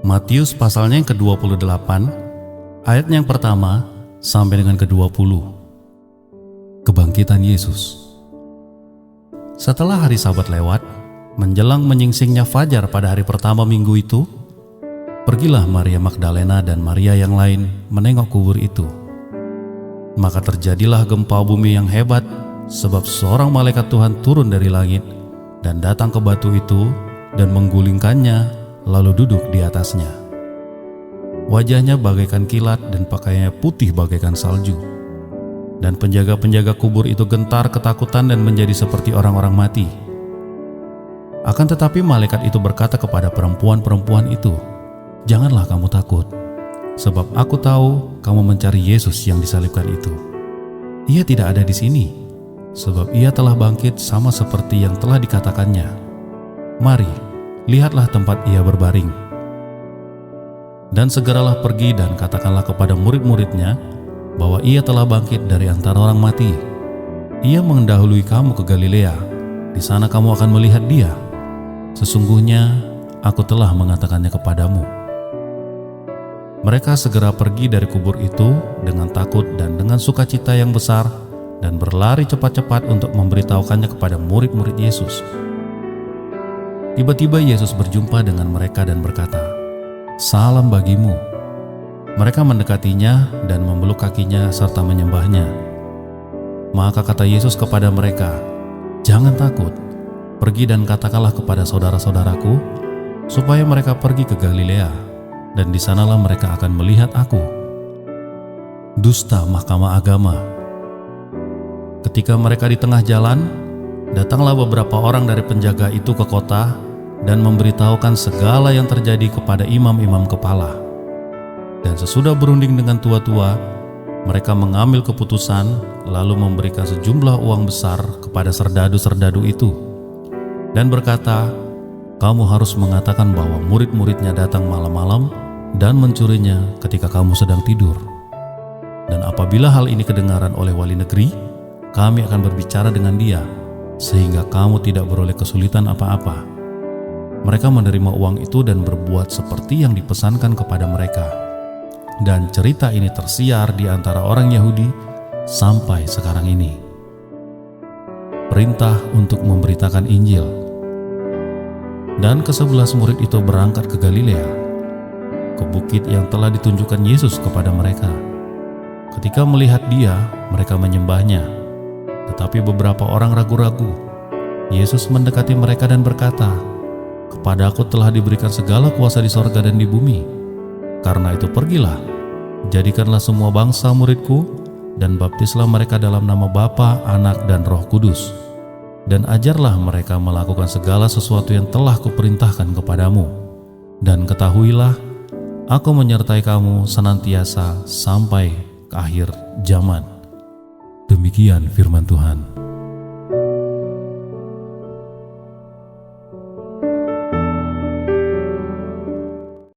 Matius pasalnya yang ke-28, ayatnya yang pertama sampai dengan ke-20. Kebangkitan Yesus. Setelah hari Sabat lewat, menjelang menyingsingnya fajar pada hari pertama minggu itu, pergilah Maria Magdalena dan Maria yang lain menengok kubur itu. Maka terjadilah gempa bumi yang hebat, sebab seorang malaikat Tuhan turun dari langit dan datang ke batu itu dan menggulingkannya, lalu duduk di atasnya. Wajahnya bagaikan kilat dan pakaiannya putih bagaikan salju. Dan penjaga-penjaga kubur itu gentar ketakutan dan menjadi seperti orang-orang mati. Akan tetapi malaikat itu berkata kepada perempuan-perempuan itu, "Janganlah kamu takut, sebab aku tahu kamu mencari Yesus yang disalibkan itu. Ia tidak ada di sini, sebab ia telah bangkit sama seperti yang telah dikatakannya. Mari, lihatlah tempat ia berbaring. Dan segeralah pergi dan katakanlah kepada murid-muridnya bahwa ia telah bangkit dari antara orang mati. Ia mendahului kamu ke Galilea. Di sana kamu akan melihat dia. Sesungguhnya aku telah mengatakannya kepadamu." Mereka segera pergi dari kubur itu dengan takut dan dengan sukacita yang besar dan berlari cepat-cepat untuk memberitahukannya kepada murid-murid Yesus. Tiba-tiba Yesus berjumpa dengan mereka dan berkata, "Salam bagimu." Mereka mendekatinya dan memeluk kakinya serta menyembahnya. Maka kata Yesus kepada mereka, "Jangan takut, pergi dan katakanlah kepada saudara-saudaraku, supaya mereka pergi ke Galilea, dan di sanalah mereka akan melihat aku." Dusta Mahkamah Agama. Ketika mereka di tengah jalan, datanglah beberapa orang dari penjaga itu ke kota dan memberitahukan segala yang terjadi kepada imam-imam kepala. Dan sesudah berunding dengan tua-tua, mereka mengambil keputusan lalu memberikan sejumlah uang besar kepada serdadu-serdadu itu dan berkata, "Kamu harus mengatakan bahwa murid-muridnya datang malam-malam dan mencurinya ketika kamu sedang tidur. Dan apabila hal ini kedengaran oleh wali negeri, kami akan berbicara dengan dia, sehingga kamu tidak beroleh kesulitan apa-apa." Mereka menerima uang itu dan berbuat seperti yang dipesankan kepada mereka. Dan cerita ini tersiar di antara orang Yahudi sampai sekarang ini. Perintah untuk memberitakan Injil. Dan ke-11 murid itu berangkat ke Galilea, ke bukit yang telah ditunjukkan Yesus kepada mereka. Ketika melihat dia, mereka menyembahnya. Tetapi beberapa orang ragu-ragu. Yesus mendekati mereka dan berkata, "Kepadaku telah diberikan segala kuasa di sorga dan di bumi. Karena itu pergilah, jadikanlah semua bangsa muridku, dan baptislah mereka dalam nama Bapa, Anak, dan Roh Kudus. Dan ajarlah mereka melakukan segala sesuatu yang telah kuperintahkan kepadamu. Dan ketahuilah, aku menyertai kamu senantiasa sampai ke akhir zaman." Demikian firman Tuhan.